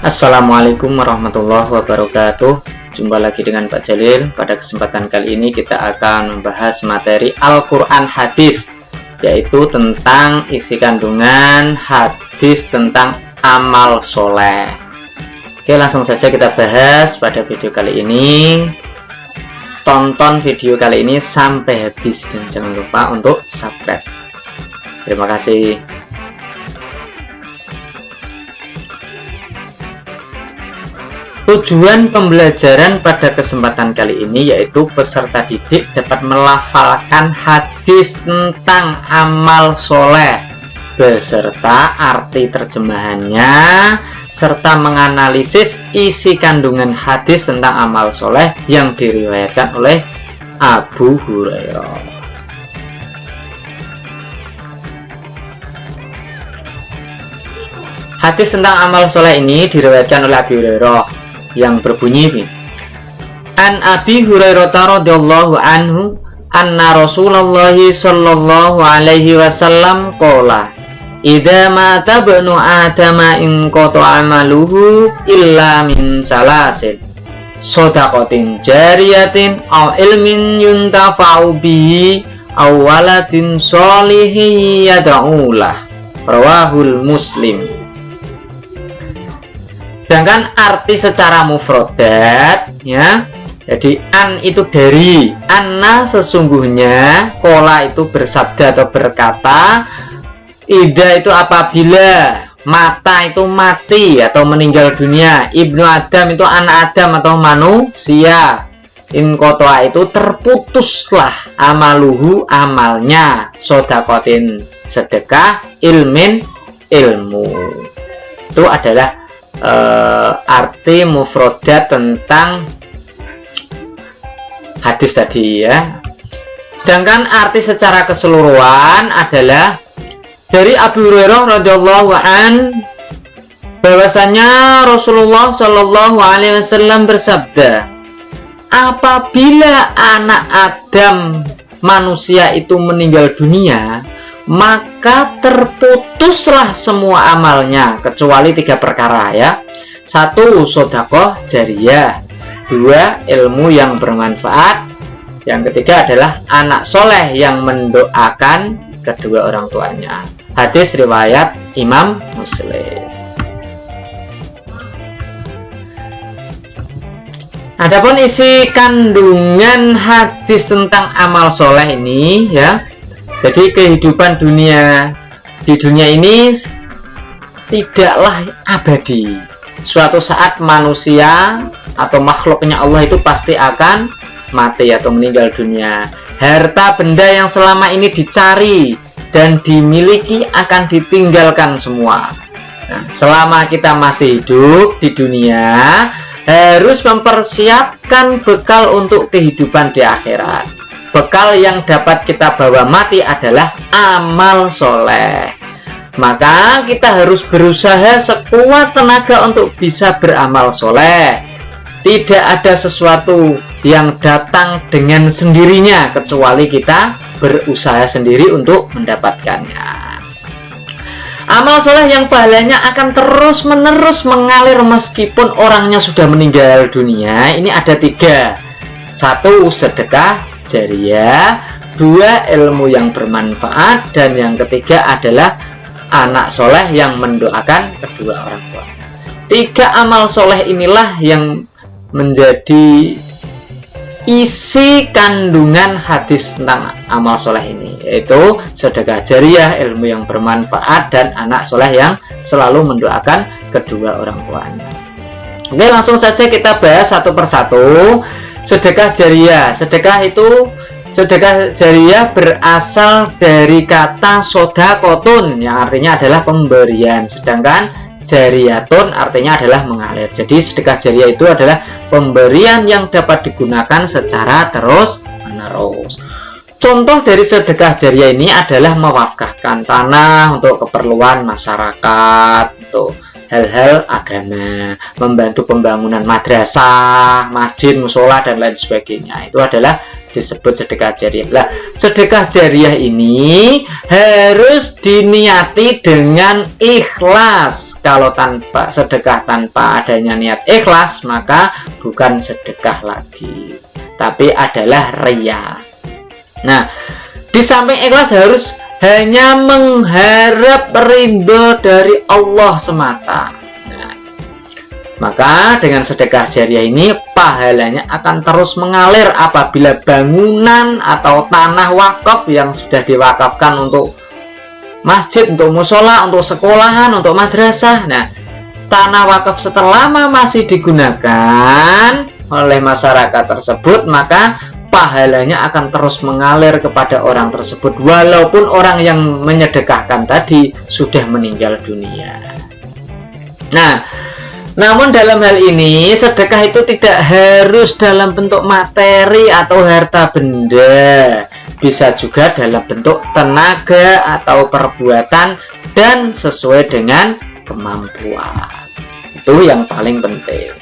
Assalamualaikum warahmatullahi wabarakatuh. Jumpa lagi dengan Pak Jalil. Pada kesempatan kali ini kita akan membahas materi Al-Quran hadis, yaitu tentang isi kandungan hadis tentang amal soleh. Oke, langsung saja kita bahas pada video kali ini. Tonton video kali ini sampai habis dan jangan lupa untuk subscribe. Terima kasih. Tujuan pembelajaran pada kesempatan kali ini yaitu peserta didik dapat melafalkan hadis tentang amal soleh beserta arti terjemahannya serta menganalisis isi kandungan hadis tentang amal soleh yang diriwayatkan oleh Abu Hurairah. Hadis tentang amal soleh ini diriwayatkan oleh Abu Hurairah yang berbunyi, An Abi Hurairah radhiyallahu anhu anna Rasulullah sallallahu alaihi wasallam qala idza mata ibnu adama in qata amaluhu illa min salasin shadaqatin jariyatin aw ilmin yuntafa'u bihi aw waladin sholihin yad'ulah. Rawahul Muslim. Sedangkan arti secara mufradat ya, jadi an itu dari, anna sesungguhnya, kola itu bersabda atau berkata, ida itu apabila, mata itu mati atau meninggal dunia, ibnu Adam itu anak Adam atau manusia, inkotoa itu terputuslah amaluhu amalnya, sodakotin sedekah, ilmin ilmu. Itu adalah arti mufradat tentang hadis tadi ya. Sedangkan arti secara keseluruhan adalah dari Abu Hurairah radhiyallahu an bahwasanya Rasulullah shallallahu alaihi wasallam bersabda, apabila anak Adam manusia itu meninggal dunia, maka terputuslah semua amalnya kecuali 3 perkara ya. 1. Sedekah jariyah. 2. Ilmu yang bermanfaat. Yang ketiga adalah anak soleh yang mendoakan kedua orang tuanya. Hadis riwayat Imam Muslim. Adapun isi kandungan hadis tentang amal soleh ini ya, jadi kehidupan di dunia ini tidaklah abadi. Suatu saat manusia atau makhluknya Allah itu pasti akan mati atau meninggal dunia. Harta benda yang selama ini dicari dan dimiliki akan ditinggalkan semua. Nah, selama kita masih hidup di dunia, harus mempersiapkan bekal untuk kehidupan di akhirat. Bekal yang dapat kita bawa mati adalah amal soleh. Maka kita harus berusaha sekuat tenaga untuk bisa beramal soleh. Tidak ada sesuatu yang datang dengan sendirinya kecuali kita berusaha sendiri untuk mendapatkannya. Amal soleh yang pahalanya akan terus menerus mengalir meskipun orangnya sudah meninggal dunia. Ini ada 3. 1. Sedekah jariyah, 2. Ilmu yang bermanfaat, dan yang ketiga adalah anak soleh yang mendoakan kedua orang tua. 3 amal soleh inilah yang menjadi isi kandungan hadis tentang amal soleh ini, yaitu sedekah jariyah, ilmu yang bermanfaat, dan anak soleh yang selalu mendoakan kedua orang tuanya. Oke, langsung saja kita bahas satu persatu. Sedekah jariyah. Sedekah jariyah berasal dari kata sodakotun yang artinya adalah pemberian, sedangkan jariyatun artinya adalah mengalir. Jadi sedekah jariyah itu adalah pemberian yang dapat digunakan secara terus menerus. Contoh dari sedekah jariyah ini adalah mewakafkan tanah untuk keperluan masyarakat, untuk hal-hal agama, membantu pembangunan madrasah, masjid, musola, dan lain sebagainya. Itu adalah disebut sedekah jariah. Lah, sedekah jariah ini harus diniati dengan ikhlas. Kalau sedekah tanpa adanya niat ikhlas, maka bukan sedekah lagi, tapi adalah riya. Nah, di samping ikhlas harus hanya mengharap ridho dari Allah semata. Maka dengan sedekah jariah ini pahalanya akan terus mengalir apabila bangunan atau tanah wakaf yang sudah diwakafkan untuk masjid, untuk musola, untuk sekolahan, untuk madrasah. Nah, tanah wakaf selama masih digunakan oleh masyarakat tersebut, maka pahalanya akan terus mengalir kepada orang tersebut walaupun orang yang menyedekahkan tadi sudah meninggal dunia. Nah, namun dalam hal ini sedekah itu tidak harus dalam bentuk materi atau harta benda, bisa juga dalam bentuk tenaga atau perbuatan dan sesuai dengan kemampuan. Itu yang paling penting.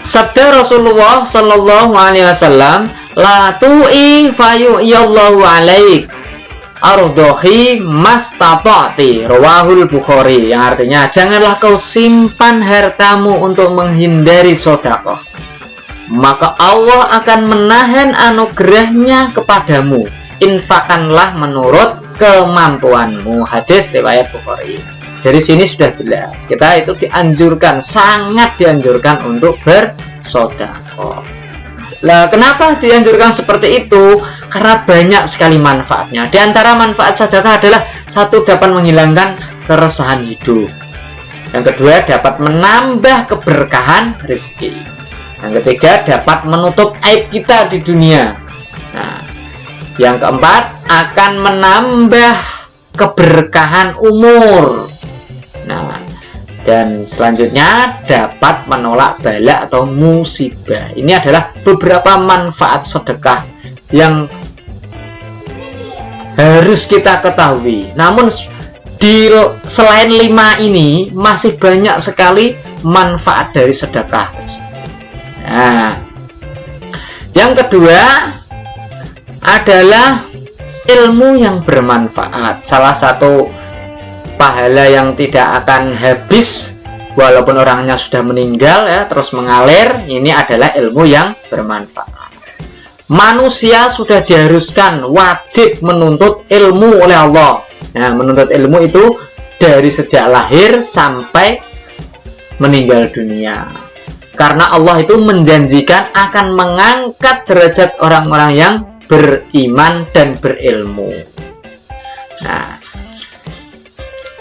Sabda Rasulullah Shallallahu Alaihi Wasallam, la tu'i fayu'iyallahu alaik ardohi mastata'ti, rawahul Bukhari, yang artinya janganlah kau simpan hartamu untuk menghindari sedekah, maka Allah akan menahan anugerahnya kepadamu, infakkanlah menurut kemampuanmu. Hadis riwayat Bukhari. Dari sini sudah jelas kita itu dianjurkan, sangat dianjurkan untuk bersedekah. Lah, kenapa dianjurkan seperti itu? Karena banyak sekali manfaatnya. Di antara manfaat sedekah adalah satu, dapat menghilangkan keresahan hidup. Yang kedua, dapat menambah keberkahan rezeki. Yang ketiga, dapat menutup aib kita di dunia. Nah, yang keempat, akan menambah keberkahan umur. Nah, dan selanjutnya dapat menolak bala atau musibah. Ini adalah beberapa manfaat sedekah yang harus kita ketahui. Namun selain 5 ini masih banyak sekali manfaat dari sedekah. Nah, yang kedua adalah ilmu yang bermanfaat. Salah satu pahala yang tidak akan habis walaupun orangnya sudah meninggal ya, terus mengalir, ini adalah ilmu yang bermanfaat. Manusia sudah diharuskan wajib menuntut ilmu oleh Allah. Nah, menuntut ilmu itu dari sejak lahir sampai meninggal dunia. Karena Allah itu menjanjikan akan mengangkat derajat orang-orang yang beriman dan berilmu. Nah,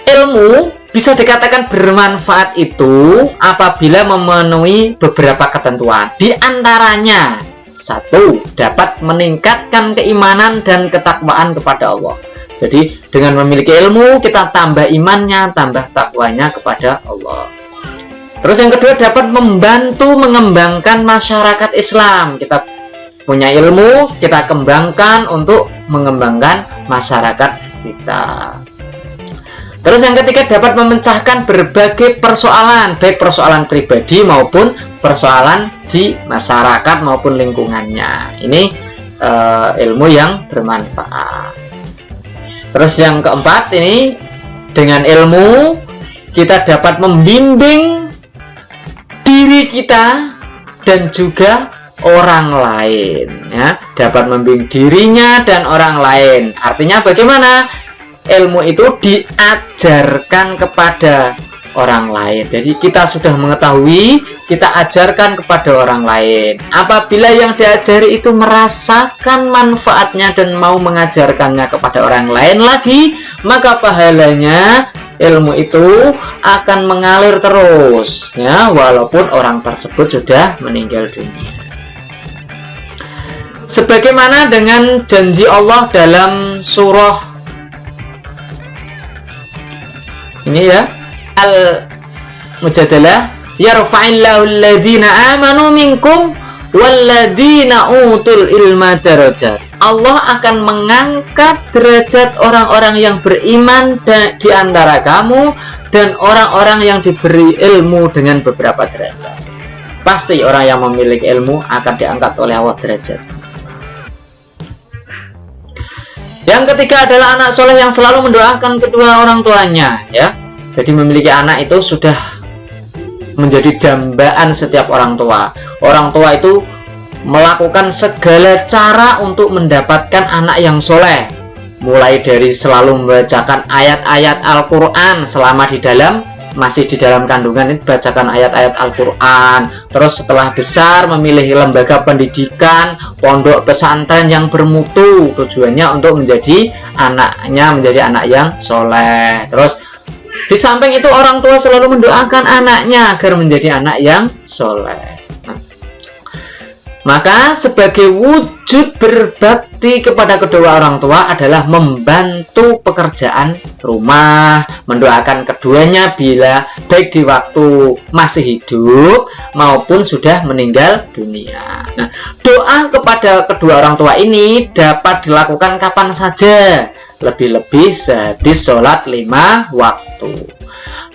ilmu bisa dikatakan bermanfaat itu apabila memenuhi beberapa ketentuan. Di antaranya, 1, dapat meningkatkan keimanan dan ketakwaan kepada Allah. Jadi dengan memiliki ilmu kita tambah imannya, tambah takwanya kepada Allah. Terus yang kedua, dapat membantu mengembangkan masyarakat Islam. Kita punya ilmu, kita kembangkan untuk mengembangkan masyarakat kita. Terus yang ketiga, dapat memecahkan berbagai persoalan, baik persoalan pribadi maupun persoalan di masyarakat maupun lingkungannya. Ini ilmu yang bermanfaat. Terus yang keempat, ini dengan ilmu kita dapat membimbing diri kita dan juga orang lain, ya, dapat membimbing dirinya dan orang lain. Artinya bagaimana? Ilmu itu diajarkan kepada orang lain. Jadi kita sudah mengetahui, kita ajarkan kepada orang lain. Apabila yang diajari itu merasakan manfaatnya dan mau mengajarkannya kepada orang lain lagi, maka pahalanya ilmu itu akan mengalir terus, ya, walaupun orang tersebut sudah meninggal dunia. Sebagaimana dengan janji Allah dalam surah ini ya, Al-Mujadalah, yarfa'illahu alladhina amanu minkum walladhina utul ilma darajat. Allah akan mengangkat derajat orang-orang yang beriman di antara kamu dan orang-orang yang diberi ilmu dengan beberapa derajat. pasti orang yang memiliki ilmu akan diangkat oleh Allah derajat. Yang ketiga adalah anak soleh yang selalu mendoakan kedua orang tuanya, ya. Jadi memiliki anak itu sudah menjadi dambaan setiap orang tua. Orang tua itu melakukan segala cara untuk mendapatkan anak yang soleh, mulai dari selalu membacakan ayat-ayat Al-Quran selama masih di dalam kandungan, ini bacakan ayat-ayat Al-Quran. Terus setelah besar memilih lembaga pendidikan, pondok pesantren yang bermutu, tujuannya untuk menjadi anak yang soleh. Terus di samping itu orang tua selalu mendoakan anaknya agar menjadi anak yang soleh. Maka sebagai wujud berbakti kepada kedua orang tua adalah membantu pekerjaan rumah, mendoakan keduanya bila baik di waktu masih hidup maupun sudah meninggal dunia. Nah, doa kepada kedua orang tua ini dapat dilakukan kapan saja, lebih-lebih sehabis sholat 5 waktu.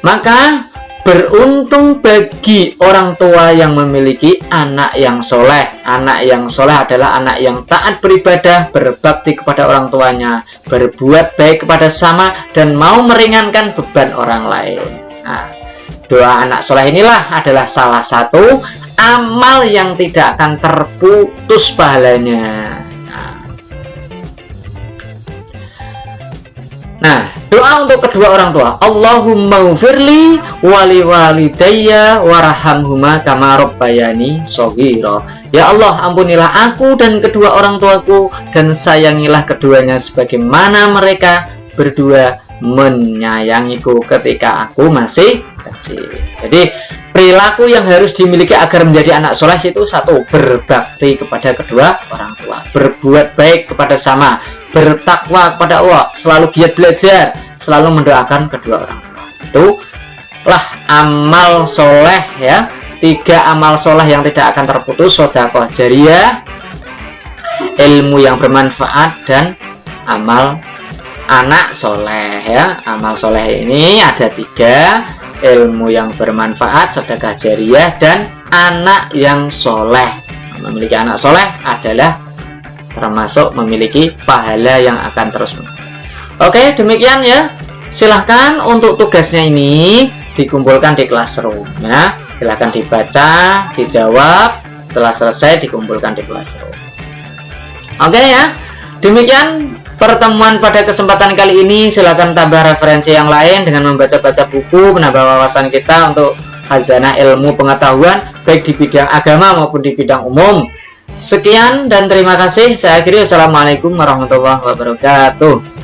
Maka beruntung bagi orang tua yang memiliki anak yang soleh. Anak yang soleh adalah anak yang taat beribadah, berbakti kepada orang tuanya, berbuat baik kepada sesama, dan mau meringankan beban orang lain. Nah, doa anak soleh inilah adalah salah satu amal yang tidak akan terputus pahalanya. Nah, doa untuk kedua orang tua. Allahumma ufirli wali walidayya warhamhuma kama rabbayani shaghira. Ya Allah, ampunilah aku dan kedua orang tuaku, dan sayangilah keduanya sebagaimana mereka berdua menyayangiku ketika aku masih kecil. Jadi perilaku yang harus dimiliki agar menjadi anak soleh itu satu, berbakti kepada kedua orang tua, berbuat baik kepada sama, bertakwa kepada Allah, selalu giat belajar, selalu mendoakan kedua orang tua. Itulah amal soleh, ya. 3 amal soleh yang tidak akan terputus: sedekah jariyah, ilmu yang bermanfaat, dan amal anak soleh, ya. Amal soleh ini ada 3: ilmu yang bermanfaat, sedekah jariyah, dan anak yang soleh. Memiliki anak soleh adalah termasuk memiliki pahala yang akan terus. Oke, demikian ya. Silahkan untuk tugasnya ini dikumpulkan di classroom, ya. Silahkan dibaca, dijawab. Setelah selesai dikumpulkan di classroom. Oke ya. Demikian pertemuan pada kesempatan kali ini. Silahkan tambah referensi yang lain dengan membaca-baca buku, menambah wawasan kita untuk khazanah ilmu pengetahuan baik di bidang agama maupun di bidang umum. Sekian dan terima kasih. Saya akhiri. Wassalamualaikum warahmatullahi wabarakatuh.